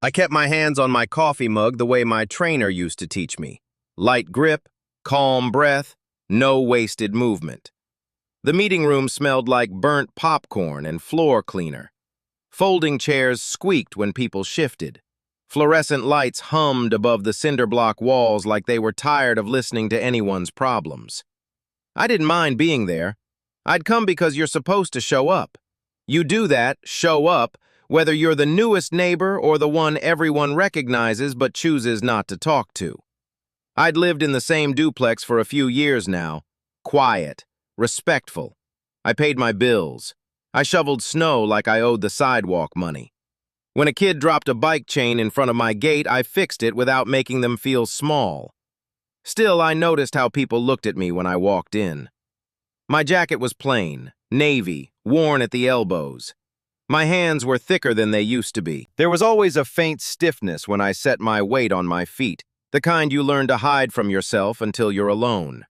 I kept my hands on my coffee mug the way my trainer used to teach me. Light grip, calm breath, no wasted movement. The meeting room smelled like burnt popcorn and floor cleaner. Folding chairs squeaked when people shifted. Fluorescent lights hummed above the cinder block walls like they were tired of listening to anyone's problems. I didn't mind being there. I'd come because you're supposed to show up. You do that, show up, whether you're the newest neighbor or the one everyone recognizes but chooses not to talk to. I'd lived in the same duplex for a few years now. Quiet, respectful. I paid my bills. I shoveled snow like I owed the sidewalk money. When a kid dropped a bike chain in front of my gate, I fixed it without making them feel small. Still, I noticed how people looked at me when I walked in. My jacket was plain, navy, worn at the elbows. My hands were thicker than they used to be. There was always a faint stiffness when I set my weight on my feet, the kind you learn to hide from yourself until you're alone.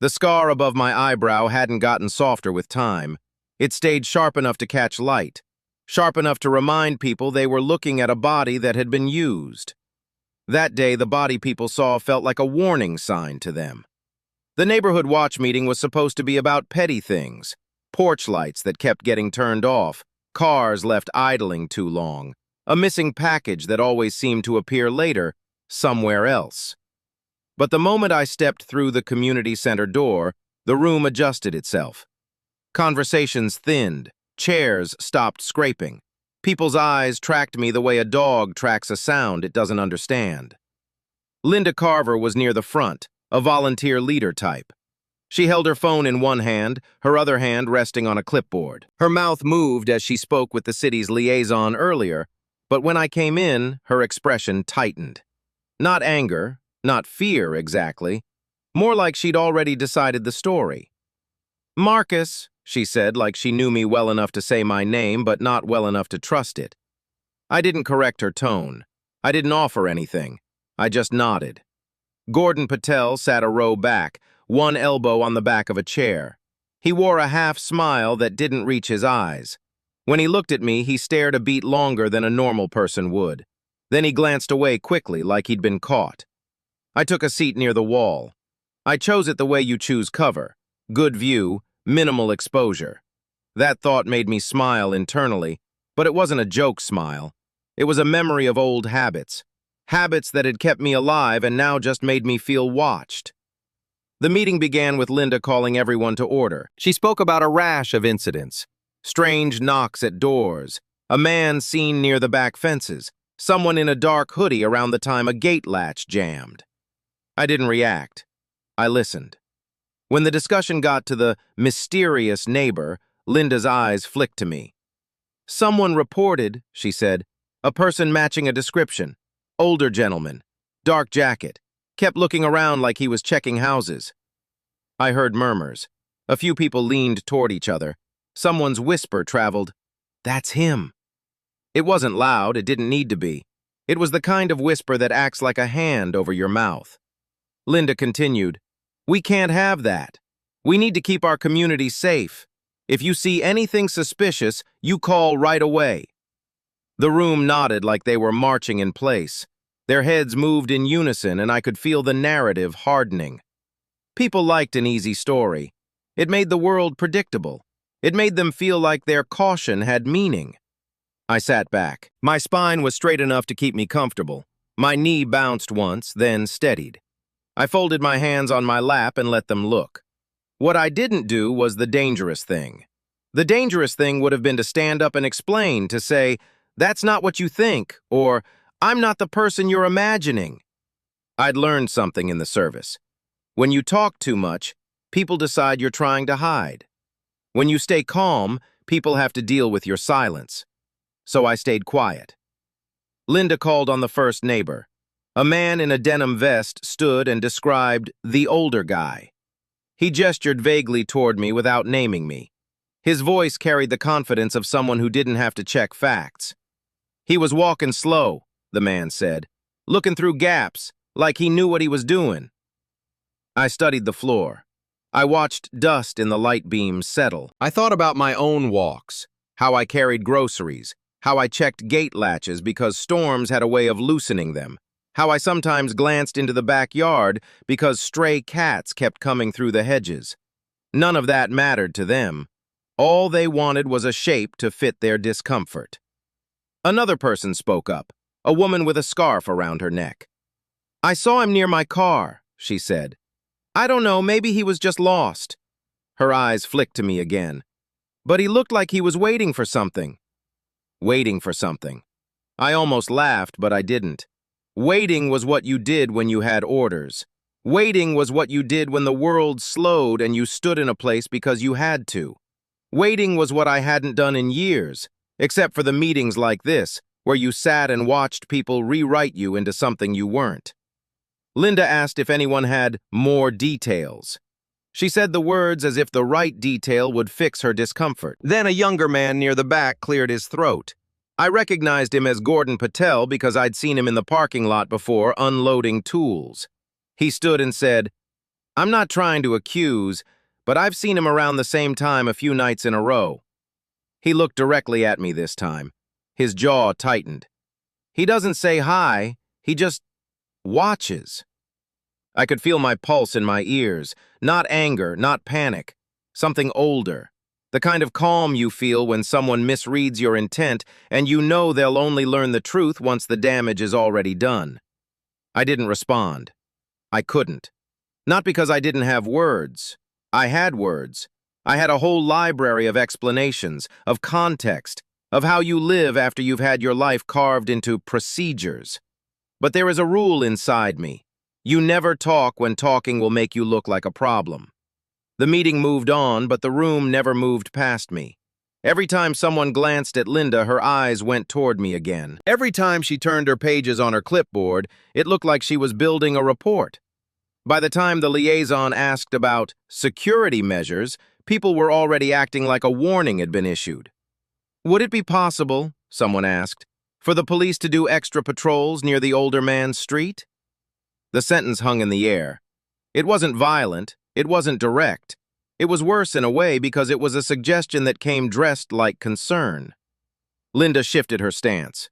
The scar above my eyebrow hadn't gotten softer with time. It stayed sharp enough to catch light, sharp enough to remind people they were looking at a body that had been used. That day, the body people saw felt like a warning sign to them. The neighborhood watch meeting was supposed to be about petty things, porch lights that kept getting turned off, cars left idling too long, a missing package that always seemed to appear later, somewhere else. But the moment I stepped through the community center door, the room adjusted itself. Conversations thinned, chairs stopped scraping. People's eyes tracked me the way a dog tracks a sound it doesn't understand. Linda Carver was near the front, a volunteer leader type. She held her phone in one hand, her other hand resting on a clipboard. Her mouth moved as she spoke with the city's liaison earlier, but when I came in, her expression tightened. Not anger, not fear exactly, more like she'd already decided the story. "Marcus," she said, like she knew me well enough to say my name, but not well enough to trust it. I didn't correct her tone. I didn't offer anything. I just nodded. Gordon Patel sat a row back, one elbow on the back of a chair. He wore a half smile that didn't reach his eyes. When he looked at me, he stared a beat longer than a normal person would. Then he glanced away quickly, like he'd been caught. I took a seat near the wall. I chose it the way you choose cover. Good view, minimal exposure. That thought made me smile internally, but it wasn't a joke smile. It was a memory of old habits. Habits that had kept me alive and now just made me feel watched. The meeting began with Linda calling everyone to order. She spoke about a rash of incidents. Strange knocks at doors, a man seen near the back fences, someone in a dark hoodie around the time a gate latch jammed. I didn't react. I listened. When the discussion got to the mysterious neighbor, Linda's eyes flicked to me. "Someone reported," she said, "a person matching a description. Older gentleman, dark jacket, kept looking around like he was checking houses." I heard murmurs. A few people leaned toward each other. Someone's whisper traveled, "That's him." It wasn't loud, it didn't need to be. It was the kind of whisper that acts like a hand over your mouth. Linda continued, "We can't have that. We need to keep our community safe. If you see anything suspicious, you call right away." The room nodded like they were marching in place. Their heads moved in unison, and I could feel the narrative hardening. People liked an easy story. It made the world predictable. It made them feel like their caution had meaning. I sat back. My spine was straight enough to keep me comfortable. My knee bounced once, then steadied. I folded my hands on my lap and let them look. What I didn't do was the dangerous thing. The dangerous thing would have been to stand up and explain, to say, "That's not what you think," or "I'm not the person you're imagining." I'd learned something in the service. When you talk too much, people decide you're trying to hide. When you stay calm, people have to deal with your silence. So I stayed quiet. Linda called on the first neighbor. A man in a denim vest stood and described the older guy. He gestured vaguely toward me without naming me. His voice carried the confidence of someone who didn't have to check facts. "He was walking slow," the man said, "looking through gaps, like he knew what he was doing." I studied the floor. I watched dust in the light beams settle. I thought about my own walks, how I carried groceries, how I checked gate latches because storms had a way of loosening them, how I sometimes glanced into the backyard because stray cats kept coming through the hedges. None of that mattered to them. All they wanted was a shape to fit their discomfort. Another person spoke up, a woman with a scarf around her neck. "I saw him near my car," she said. "I don't know, maybe he was just lost." Her eyes flicked to me again. "But he looked like he was waiting for something." Waiting for something. I almost laughed, but I didn't. Waiting was what you did when you had orders. Waiting was what you did when the world slowed and you stood in a place because you had to. Waiting was what I hadn't done in years, except for the meetings like this, where you sat and watched people rewrite you into something you weren't. Linda asked if anyone had more details. She said the words as if the right detail would fix her discomfort. Then a younger man near the back cleared his throat. I recognized him as Gordon Patel because I'd seen him in the parking lot before unloading tools. He stood and said, "I'm not trying to accuse, but I've seen him around the same time a few nights in a row." He looked directly at me this time. His jaw tightened. He doesn't say hi, he just watches. I could feel my pulse in my ears, not anger, not panic, something older. The kind of calm you feel when someone misreads your intent and you know they'll only learn the truth once the damage is already done. I didn't respond. I couldn't. Not because I didn't have words. I had words. I had a whole library of explanations, of context, of how you live after you've had your life carved into procedures. But there is a rule inside me. You never talk when talking will make you look like a problem. The meeting moved on, but the room never moved past me. Every time someone glanced at Linda, her eyes went toward me again. Every time she turned her pages on her clipboard, it looked like she was building a report. By the time the liaison asked about security measures, people were already acting like a warning had been issued. "Would it be possible," someone asked, "for the police to do extra patrols near the older man's street?" The sentence hung in the air. It wasn't violent, it wasn't direct. It was worse in a way because it was a suggestion that came dressed like concern. Linda shifted her stance.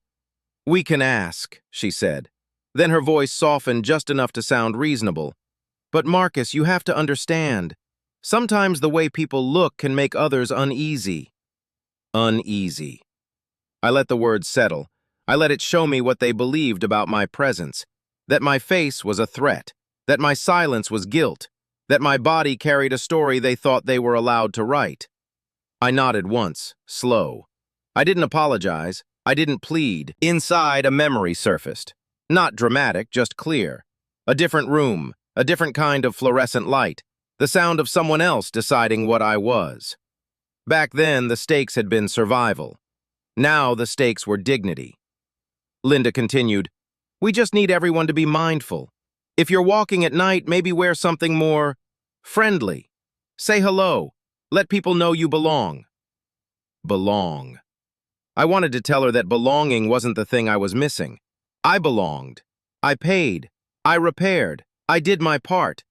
"We can ask," she said. Then her voice softened just enough to sound reasonable. "But Marcus, you have to understand. Sometimes the way people look can make others uneasy." Uneasy. I let the word settle. I let it show me what they believed about my presence. That my face was a threat. That my silence was guilt. That my body carried a story they thought they were allowed to write. I nodded once, slow. I didn't apologize. I didn't plead. Inside, a memory surfaced. Not dramatic, just clear. A different room, a different kind of fluorescent light. The sound of someone else deciding what I was. Back then, the stakes had been survival. Now the stakes were dignity. Linda continued, "We just need everyone to be mindful. If you're walking at night, maybe wear something more friendly. Say hello. Let people know you belong." Belong. I wanted to tell her that belonging wasn't the thing I was missing. I belonged. I paid. I repaired. I did my part.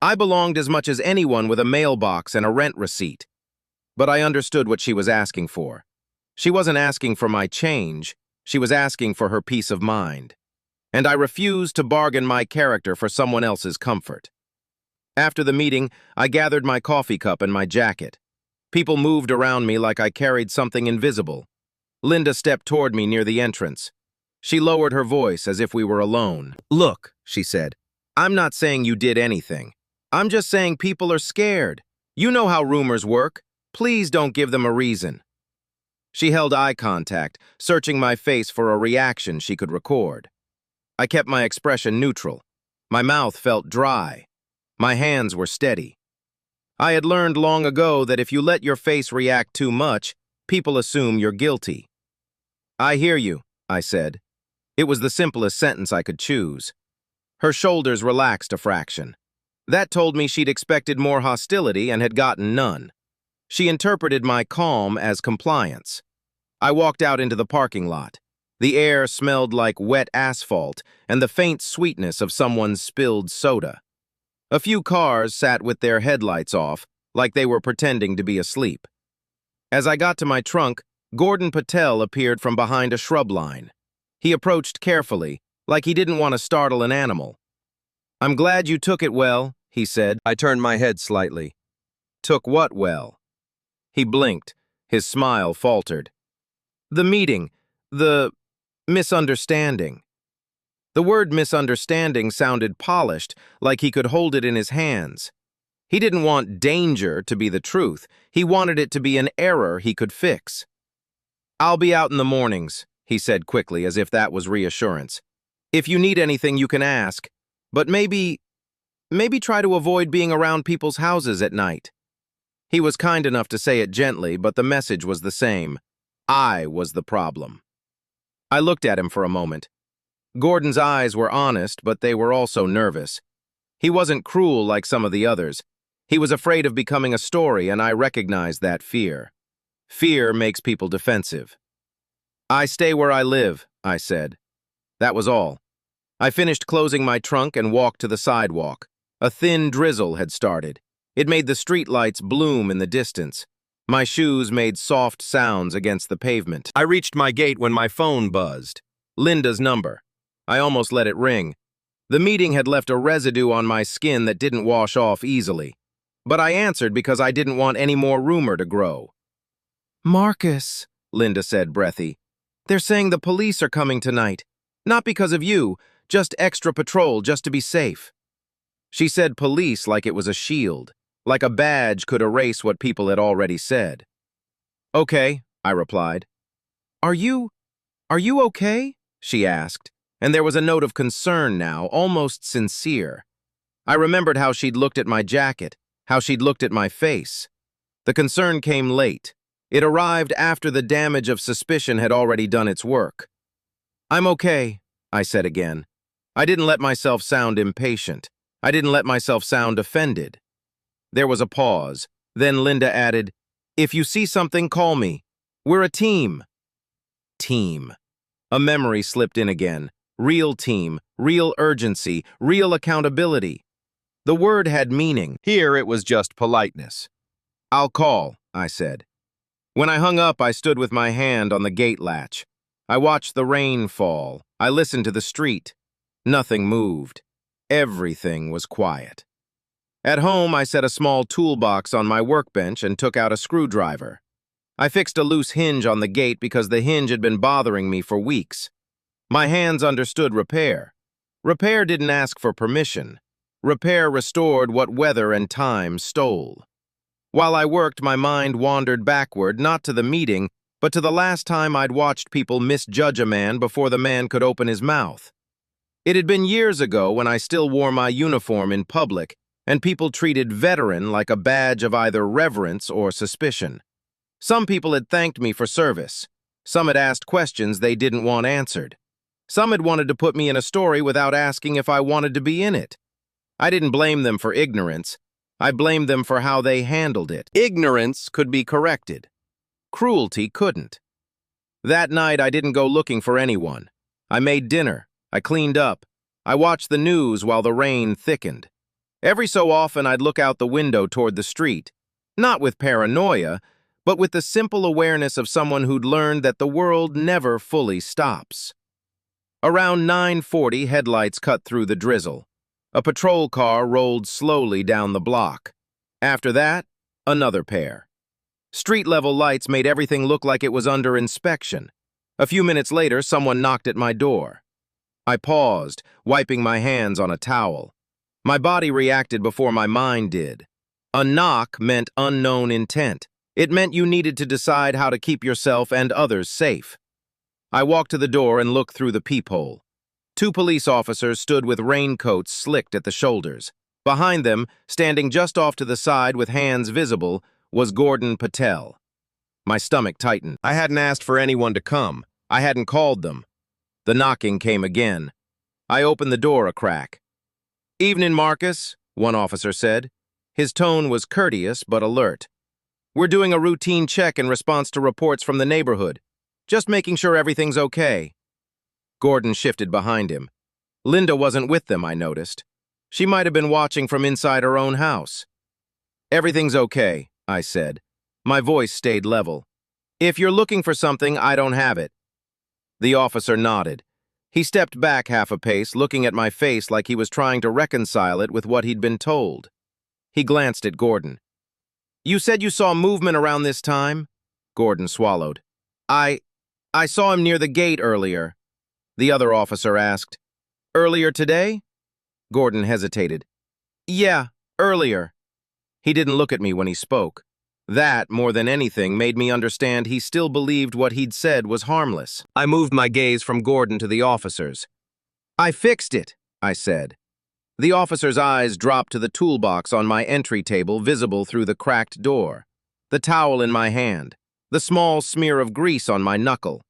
I belonged as much as anyone with a mailbox and a rent receipt. But I understood what she was asking for. She wasn't asking for my change. She was asking for her peace of mind. And I refused to bargain my character for someone else's comfort. After the meeting, I gathered my coffee cup and my jacket. People moved around me like I carried something invisible. Linda stepped toward me near the entrance. She lowered her voice as if we were alone. "Look," she said, "I'm not saying you did anything. I'm just saying people are scared. You know how rumors work. Please don't give them a reason." She held eye contact, searching my face for a reaction she could record. I kept my expression neutral. My mouth felt dry. My hands were steady. I had learned long ago that if you let your face react too much, people assume you're guilty. "I hear you," I said. It was the simplest sentence I could choose. Her shoulders relaxed a fraction. That told me she'd expected more hostility and had gotten none. She interpreted my calm as compliance. I walked out into the parking lot. The air smelled like wet asphalt and the faint sweetness of someone's spilled soda. A few cars sat with their headlights off, like they were pretending to be asleep. As I got to my trunk, Gordon Patel appeared from behind a shrub line. He approached carefully, like he didn't want to startle an animal. "I'm glad you took it well," he said. I turned my head slightly. "Took what well?" He blinked. His smile faltered. "The meeting. The misunderstanding." The word misunderstanding sounded polished, like he could hold it in his hands. He didn't want danger to be the truth. He wanted it to be an error he could fix. "I'll be out in the mornings," he said quickly, as if that was reassurance. "If you need anything, you can ask. But maybe try to avoid being around people's houses at night." He was kind enough to say it gently, but the message was the same. I was the problem. I looked at him for a moment. Gordon's eyes were honest, but they were also nervous. He wasn't cruel like some of the others. He was afraid of becoming a story, and I recognized that fear. Fear makes people defensive. "I stay where I live," I said. That was all. I finished closing my trunk and walked to the sidewalk. A thin drizzle had started. It made the streetlights bloom in the distance. My shoes made soft sounds against the pavement. I reached my gate when my phone buzzed. Linda's number. I almost let it ring. The meeting had left a residue on my skin that didn't wash off easily. But I answered because I didn't want any more rumor to grow. "Marcus," Linda said, breathy. "They're saying the police are coming tonight. Not because of you, just extra patrol, just to be safe." She said police like it was a shield, like a badge could erase what people had already said. "Okay," I replied. Are you okay?" she asked, and there was a note of concern now, almost sincere. I remembered how she'd looked at my jacket, how she'd looked at my face. The concern came late. It arrived after the damage of suspicion had already done its work. "I'm okay," I said again. I didn't let myself sound impatient. I didn't let myself sound offended. There was a pause. Then Linda added, "If you see something, call me. We're a team." Team. A memory slipped in again. Real team, real urgency, real accountability. The word had meaning. Here it was just politeness. "I'll call," I said. When I hung up, I stood with my hand on the gate latch. I watched the rain fall. I listened to the street. Nothing moved. Everything was quiet. At home, I set a small toolbox on my workbench and took out a screwdriver. I fixed a loose hinge on the gate because the hinge had been bothering me for weeks. My hands understood repair. Repair didn't ask for permission. Repair restored what weather and time stole. While I worked, my mind wandered backward, not to the meeting, but to the last time I'd watched people misjudge a man before the man could open his mouth. It had been years ago when I still wore my uniform in public, and people treated veteran like a badge of either reverence or suspicion. Some people had thanked me for service. Some had asked questions they didn't want answered. Some had wanted to put me in a story without asking if I wanted to be in it. I didn't blame them for ignorance. I blamed them for how they handled it. Ignorance could be corrected. Cruelty couldn't. That night, I didn't go looking for anyone. I made dinner. I cleaned up. I watched the news while the rain thickened. Every so often, I'd look out the window toward the street, not with paranoia, but with the simple awareness of someone who'd learned that the world never fully stops. Around 9:40, headlights cut through the drizzle. A patrol car rolled slowly down the block. After that, another pair. Street-level lights made everything look like it was under inspection. A few minutes later, someone knocked at my door. I paused, wiping my hands on a towel. My body reacted before my mind did. A knock meant unknown intent. It meant you needed to decide how to keep yourself and others safe. I walked to the door and looked through the peephole. 2 police officers stood with raincoats slicked at the shoulders. Behind them, standing just off to the side with hands visible, was Gordon Patel. My stomach tightened. I hadn't asked for anyone to come. I hadn't called them. The knocking came again. I opened the door a crack. "Evening, Marcus," one officer said. His tone was courteous but alert. "We're doing a routine check in response to reports from the neighborhood. Just making sure everything's okay." Gordon shifted behind him. Linda wasn't with them, I noticed. She might have been watching from inside her own house. "Everything's okay," I said. My voice stayed level. If you're looking for something, I don't have it. The officer nodded. He stepped back half a pace, looking at my face like he was trying to reconcile it with what he'd been told. He glanced at Gordon. You said you saw movement around this time? Gordon swallowed. I saw him near the gate earlier. The other officer asked. Earlier today? Gordon hesitated. Yeah, earlier. He didn't look at me when he spoke. That, more than anything, made me understand he still believed what he'd said was harmless. I moved my gaze from Gordon to the officers. I fixed it, I said. The officer's eyes dropped to the toolbox on my entry table visible through the cracked door, the towel in my hand, the small smear of grease on my knuckle.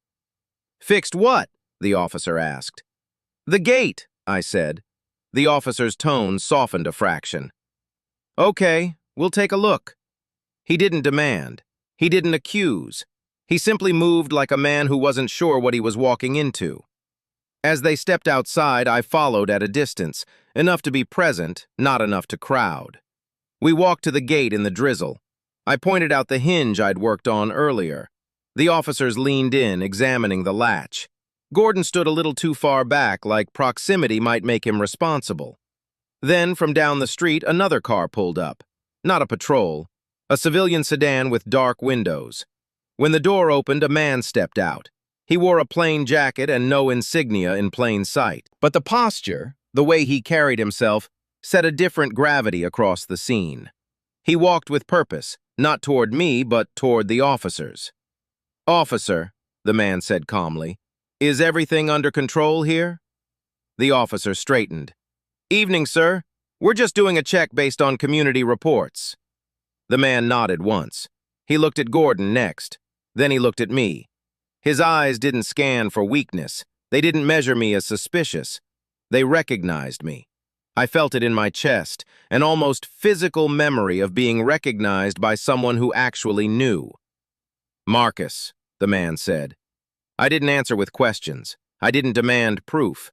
Fixed what? The officer asked. The gate, I said. The officer's tone softened a fraction. Okay, we'll take a look. He didn't demand. He didn't accuse. He simply moved like a man who wasn't sure what he was walking into. As they stepped outside, I followed at a distance, enough to be present, not enough to crowd. We walked to the gate in the drizzle. I pointed out the hinge I'd worked on earlier. The officers leaned in, examining the latch. Gordon stood a little too far back, like proximity might make him responsible. Then, from down the street, another car pulled up. Not a patrol. A civilian sedan with dark windows. When the door opened, a man stepped out. He wore a plain jacket and no insignia in plain sight. But the posture, the way he carried himself, set a different gravity across the scene. He walked with purpose, not toward me, but toward the officers. Officer, the man said calmly, is everything under control here? The officer straightened. Evening, sir. We're just doing a check based on community reports. The man nodded once. He looked at Gordon next. Then he looked at me. His eyes didn't scan for weakness. They didn't measure me as suspicious. They recognized me. I felt it in my chest, an almost physical memory of being recognized by someone who actually knew. Marcus, the man said. I didn't answer with questions. I didn't demand proof.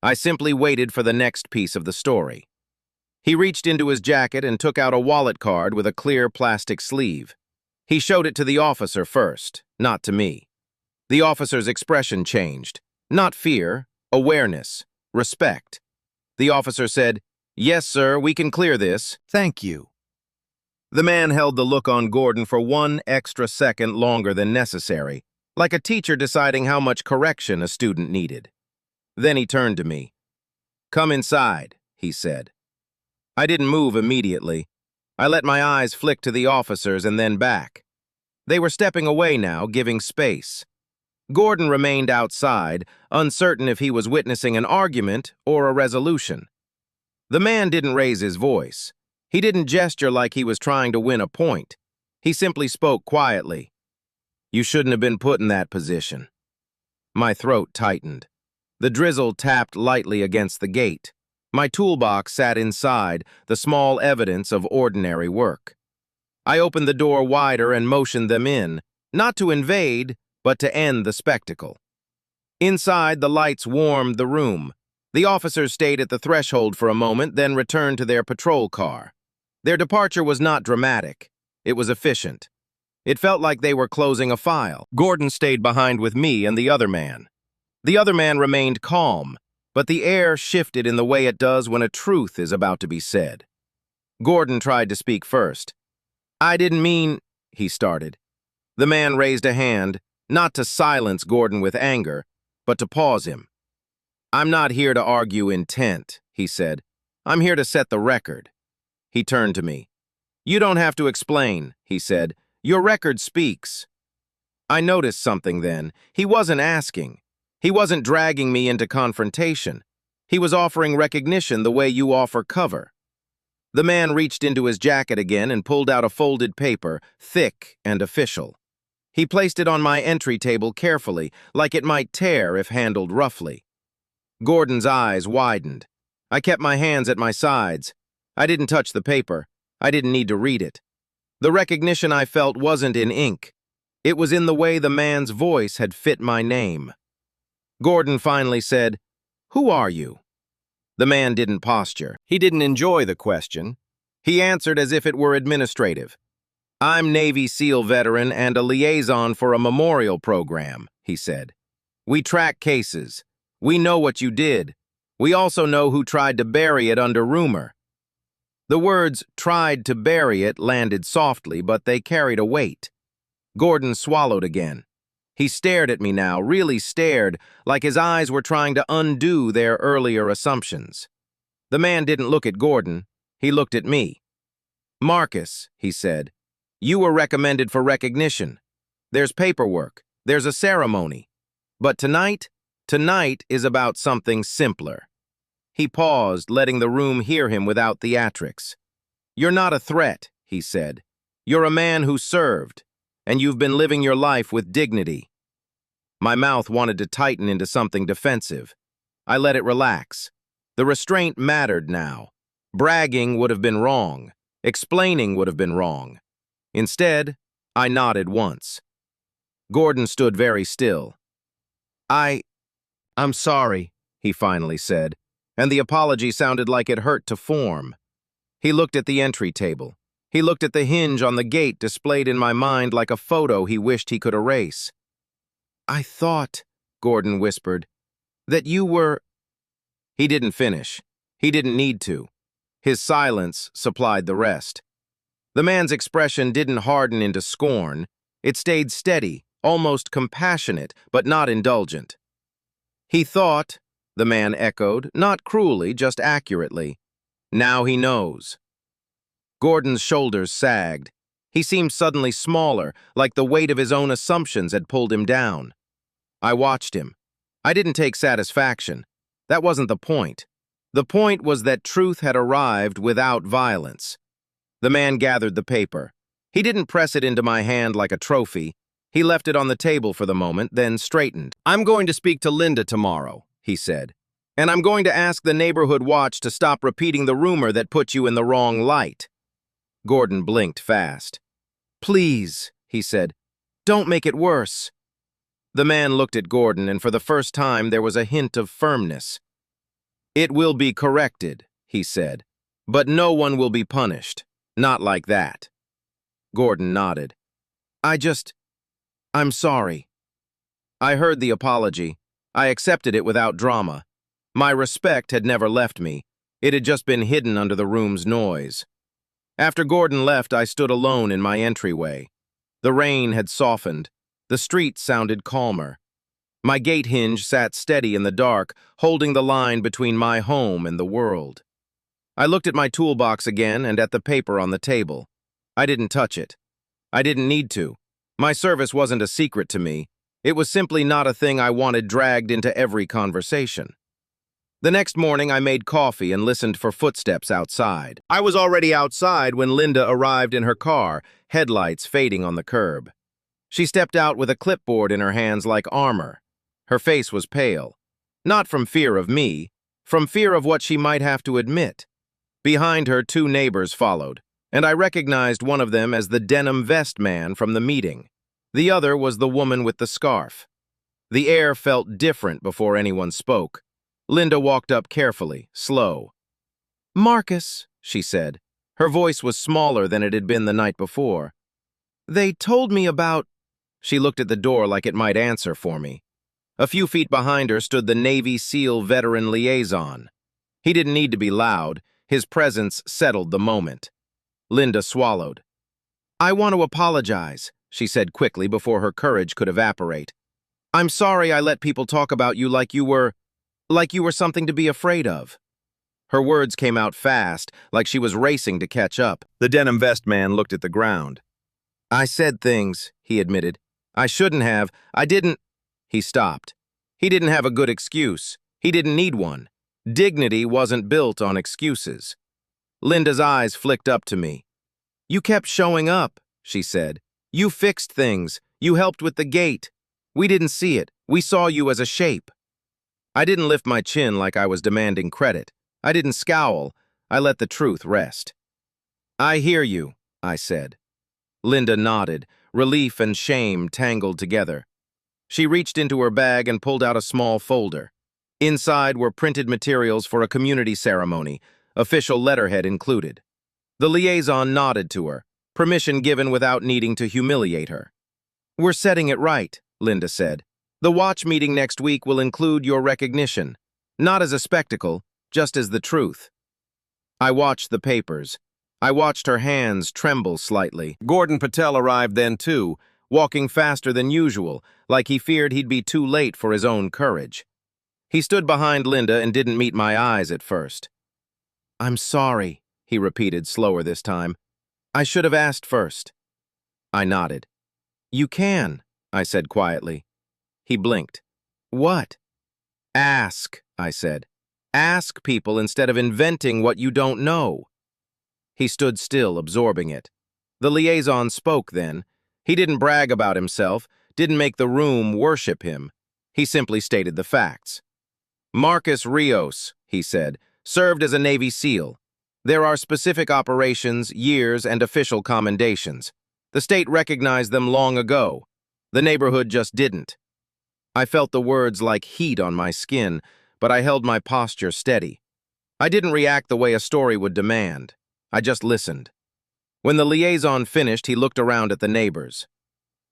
I simply waited for the next piece of the story. He reached into his jacket and took out a wallet card with a clear plastic sleeve. He showed it to the officer first, not to me. The officer's expression changed. Not fear, awareness, respect. The officer said, Yes, sir, we can clear this. Thank you. The man held the look on Gordon for 1 extra second longer than necessary, like a teacher deciding how much correction a student needed. Then he turned to me. Come inside, he said. I didn't move immediately. I let my eyes flick to the officers and then back. They were stepping away now, giving space. Gordon remained outside, uncertain if he was witnessing an argument or a resolution. The man didn't raise his voice. He didn't gesture like he was trying to win a point. He simply spoke quietly. You shouldn't have been put in that position. My throat tightened. The drizzle tapped lightly against the gate. My toolbox sat inside, the small evidence of ordinary work. I opened the door wider and motioned them in, not to invade, but to end the spectacle. Inside, the lights warmed the room. The officers stayed at the threshold for a moment, then returned to their patrol car. Their departure was not dramatic. It was efficient. It felt like they were closing a file. Gordon stayed behind with me and the other man. The other man remained calm, but the air shifted in the way it does when a truth is about to be said. Gordon tried to speak first. I didn't mean, he started. The man raised a hand, not to silence Gordon with anger, but to pause him. I'm not here to argue intent, he said. I'm here to set the record. He turned to me. You don't have to explain, he said. Your record speaks. I noticed something then. He wasn't asking. He wasn't dragging me into confrontation. He was offering recognition the way you offer cover. The man reached into his jacket again and pulled out a folded paper, thick and official. He placed it on my entry table carefully, like it might tear if handled roughly. Gordon's eyes widened. I kept my hands at my sides. I didn't touch the paper. I didn't need to read it. The recognition I felt wasn't in ink. It was in the way the man's voice had fit my name. Gordon finally said, Who are you? The man didn't posture. He didn't enjoy the question. He answered as if it were administrative. I'm Navy SEAL veteran and a liaison for a memorial program, he said. We track cases. We know what you did. We also know who tried to bury it under rumor. The words tried to bury it landed softly, but they carried a weight. Gordon swallowed again. He stared at me now, really stared, like his eyes were trying to undo their earlier assumptions. The man didn't look at Gordon. He looked at me. Marcus, he said, you were recommended for recognition. There's paperwork. There's a ceremony. But tonight is about something simpler. He paused, letting the room hear him without theatrics. You're not a threat, he said. You're a man who served, and you've been living your life with dignity. My mouth wanted to tighten into something defensive. I let it relax. The restraint mattered now. Bragging would have been wrong. Explaining would have been wrong. Instead, I nodded once. Gordon stood very still. I'm sorry, he finally said, and the apology sounded like it hurt to form. He looked at the entry table. He looked at the hinge on the gate displayed in my mind like a photo he wished he could erase. I thought, Gordon whispered, that you were... He didn't finish. He didn't need to. His silence supplied the rest. The man's expression didn't harden into scorn. It stayed steady, almost compassionate, but not indulgent. He thought, the man echoed, not cruelly, just accurately. Now he knows. Gordon's shoulders sagged. He seemed suddenly smaller, like the weight of his own assumptions had pulled him down. I watched him. I didn't take satisfaction. That wasn't the point. The point was that truth had arrived without violence. The man gathered the paper. He didn't press it into my hand like a trophy. He left it on the table for the moment, then straightened. I'm going to speak to Linda tomorrow, he said. And I'm going to ask the neighborhood watch to stop repeating the rumor that put you in the wrong light. Gordon blinked fast. Please, he said, don't make it worse. The man looked at Gordon, and for the first time there was a hint of firmness. It will be corrected, he said, but no one will be punished. Not like that. Gordon nodded. I'm sorry. I heard the apology. I accepted it without drama. My respect had never left me. It had just been hidden under the room's noise. After Gordon left, I stood alone in my entryway. The rain had softened. The street sounded calmer. My gate hinge sat steady in the dark, holding the line between my home and the world. I looked at my toolbox again and at the paper on the table. I didn't touch it. I didn't need to. My service wasn't a secret to me. It was simply not a thing I wanted dragged into every conversation. The next morning, I made coffee and listened for footsteps outside. I was already outside when Linda arrived in her car, headlights fading on the curb. She stepped out with a clipboard in her hands like armor. Her face was pale. Not from fear of me, from fear of what she might have to admit. Behind her, 2 neighbors followed, and I recognized one of them as the denim vest man from the meeting. The other was the woman with the scarf. The air felt different before anyone spoke. Linda walked up carefully, slow. Marcus, she said. Her voice was smaller than it had been the night before. They told me about... She looked at the door like it might answer for me. A few feet behind her stood the Navy SEAL veteran liaison. He didn't need to be loud. His presence settled the moment. Linda swallowed. I want to apologize, she said quickly before her courage could evaporate. I'm sorry I let people talk about you like you were something to be afraid of. Her words came out fast, like she was racing to catch up. The denim vest man looked at the ground. I said things, he admitted. I shouldn't have. I didn't... He stopped. He didn't have a good excuse. He didn't need one. Dignity wasn't built on excuses. Linda's eyes flicked up to me. You kept showing up, she said. You fixed things. You helped with the gate. We didn't see it. We saw you as a shape. I didn't lift my chin like I was demanding credit. I didn't scowl. I let the truth rest. I hear you, I said. Linda nodded, relief and shame tangled together. She reached into her bag and pulled out a small folder. Inside were printed materials for a community ceremony, official letterhead included. The liaison nodded to her. permission given without needing to humiliate her. "We're setting it right," Linda said. "The watch meeting next week will include your recognition, not as a spectacle, just as the truth." I watched the papers. I watched her hands tremble slightly. Gordon Patel arrived then too, walking faster than usual, like he feared he'd be too late for his own courage. He stood behind Linda and didn't meet my eyes at first. "I'm sorry," he repeated, slower this time. "I should have asked first." I nodded. "You can," I said quietly. He blinked. "What?" "Ask," I said. "Ask people instead of inventing what you don't know." He stood still, absorbing it. The liaison spoke then. He didn't brag about himself, didn't make the room worship him. He simply stated the facts. "Marcus Rios," he said, "served as a Navy SEAL. There are specific operations, years, and official commendations. The state recognized them long ago. The neighborhood just didn't." I felt the words like heat on my skin, but I held my posture steady. I didn't react the way a story would demand. I just listened. When the liaison finished, he looked around at the neighbors.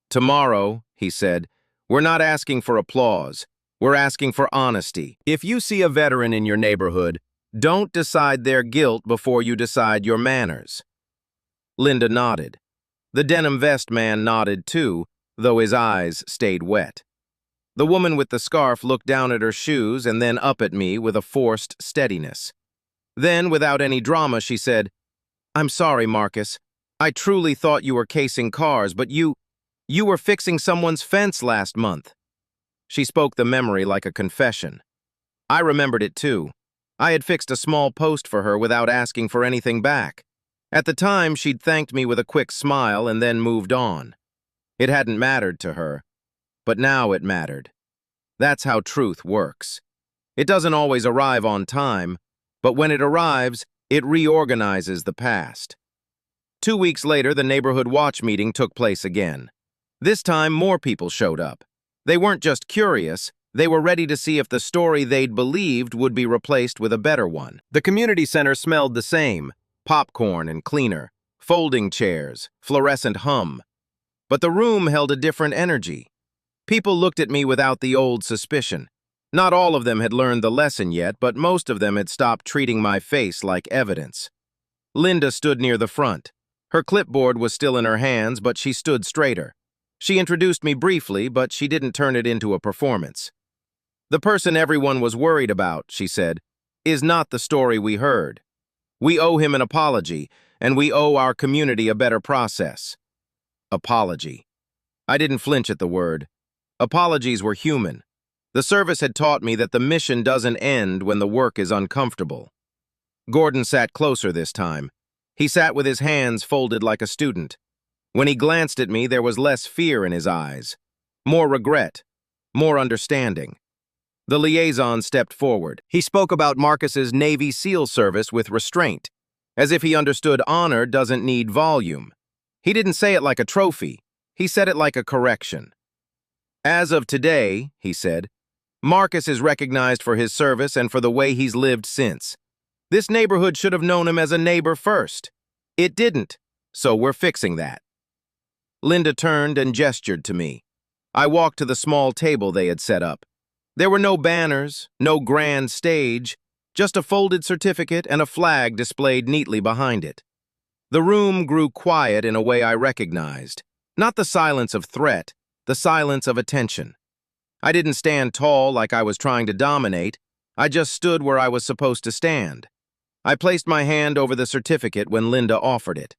"Tomorrow," he said, "we're not asking for applause. We're asking for honesty. If you see a veteran in your neighborhood, don't decide their guilt before you decide your manners." Linda nodded. The denim vest man nodded too, though his eyes stayed wet. The woman with the scarf looked down at her shoes and then up at me with a forced steadiness. Then, without any drama, she said, "I'm sorry, Marcus. I truly thought you were casing cars, but you were fixing someone's fence last month." She spoke the memory like a confession. I remembered it too. I had fixed a small post for her without asking for anything back. At the time, she'd thanked me with a quick smile and then moved on. It hadn't mattered to her, but now it mattered. That's how truth works. It doesn't always arrive on time, but when it arrives, it reorganizes the past. 2 weeks later, the neighborhood watch meeting took place again. This time, more people showed up. They weren't just curious, they were ready to see if the story they'd believed would be replaced with a better one. The community center smelled the same: popcorn and cleaner, folding chairs, fluorescent hum. But the room held a different energy. People looked at me without the old suspicion. Not all of them had learned the lesson yet, but most of them had stopped treating my face like evidence. Linda stood near the front. Her clipboard was still in her hands, but she stood straighter. She introduced me briefly, but she didn't turn it into a performance. "The person everyone was worried about," she said, "is not the story we heard. We owe him an apology, and we owe our community a better process." Apology. I didn't flinch at the word. Apologies were human. The service had taught me that the mission doesn't end when the work is uncomfortable. Gordon sat closer this time. He sat with his hands folded like a student. When he glanced at me, there was less fear in his eyes, more regret, more understanding. The liaison stepped forward. He spoke about Marcus's Navy SEAL service with restraint, as if he understood honor doesn't need volume. He didn't say it like a trophy. He said it like a correction. "As of today," he said, "Marcus is recognized for his service and for the way he's lived since. This neighborhood should have known him as a neighbor first. It didn't, so we're fixing that." Linda turned and gestured to me. I walked to the small table they had set up. There were no banners, no grand stage, just a folded certificate and a flag displayed neatly behind it. The room grew quiet in a way I recognized. Not the silence of threat, the silence of attention. I didn't stand tall like I was trying to dominate. I just stood where I was supposed to stand. I placed my hand over the certificate when Linda offered it.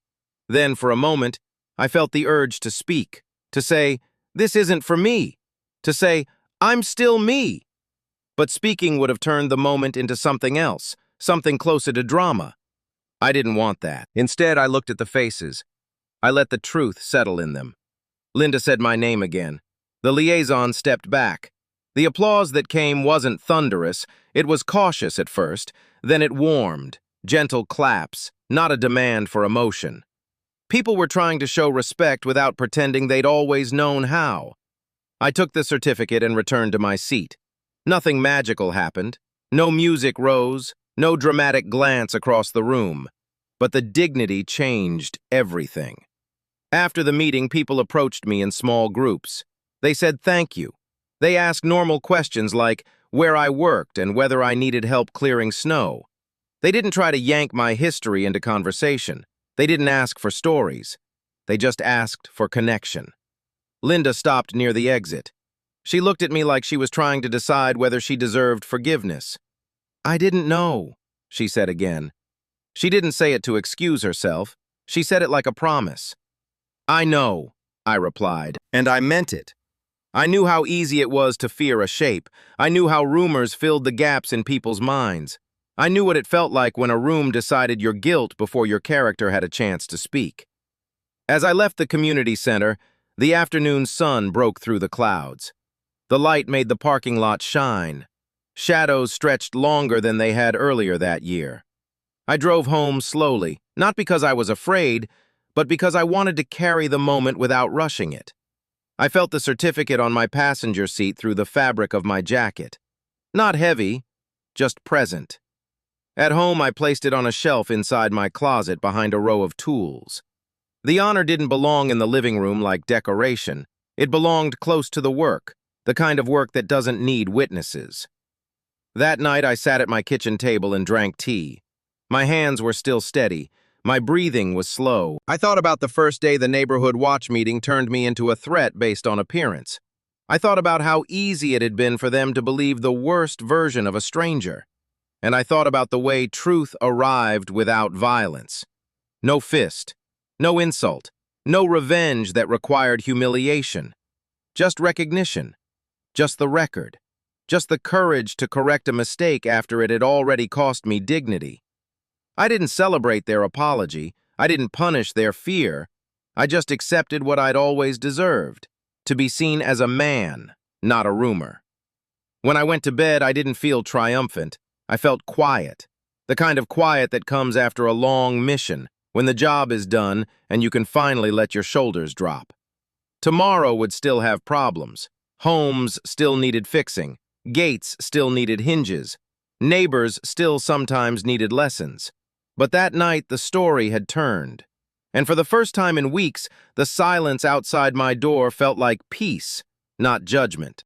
Then, for a moment, I felt the urge to speak, to say, "This isn't for me," to say, "I'm still me." But speaking would have turned the moment into something else, something closer to drama. I didn't want that. Instead, I looked at the faces. I let the truth settle in them. Linda said my name again. The liaison stepped back. The applause that came wasn't thunderous. It was cautious at first. Then it warmed. Gentle claps, not a demand for emotion. People were trying to show respect without pretending they'd always known how. I took the certificate and returned to my seat. Nothing magical happened. No music rose, no dramatic glance across the room. But the dignity changed everything. After the meeting, people approached me in small groups. They said thank you. They asked normal questions like where I worked and whether I needed help clearing snow. They didn't try to yank my history into conversation. They didn't ask for stories. They just asked for connection. Linda stopped near the exit. She looked at me like she was trying to decide whether she deserved forgiveness. "I didn't know," she said again. She didn't say it to excuse herself. She said it like a promise. "I know," I replied, and I meant it. I knew how easy it was to fear a shape. I knew how rumors filled the gaps in people's minds. I knew what it felt like when a room decided your guilt before your character had a chance to speak. As I left the community center, the afternoon sun broke through the clouds. The light made the parking lot shine. Shadows stretched longer than they had earlier that year. I drove home slowly, not because I was afraid, but because I wanted to carry the moment without rushing it. I felt the certificate on my passenger seat through the fabric of my jacket. Not heavy, just present. At home, I placed it on a shelf inside my closet behind a row of tools. The honor didn't belong in the living room like decoration. It belonged close to the work, the kind of work that doesn't need witnesses. That night, I sat at my kitchen table and drank tea. My hands were still steady. My breathing was slow. I thought about the first day the neighborhood watch meeting turned me into a threat based on appearance. I thought about how easy it had been for them to believe the worst version of a stranger. And I thought about the way truth arrived without violence. No fist, no insult, no revenge that required humiliation. Just recognition, just the record, just the courage to correct a mistake after it had already cost me dignity. I didn't celebrate their apology. I didn't punish their fear. I just accepted what I'd always deserved, to be seen as a man, not a rumor. When I went to bed, I didn't feel triumphant. I felt quiet, the kind of quiet that comes after a long mission, when the job is done and you can finally let your shoulders drop. Tomorrow would still have problems. Homes still needed fixing. Gates still needed hinges. Neighbors still sometimes needed lessons. But that night, the story had turned. And for the first time in weeks, the silence outside my door felt like peace, not judgment.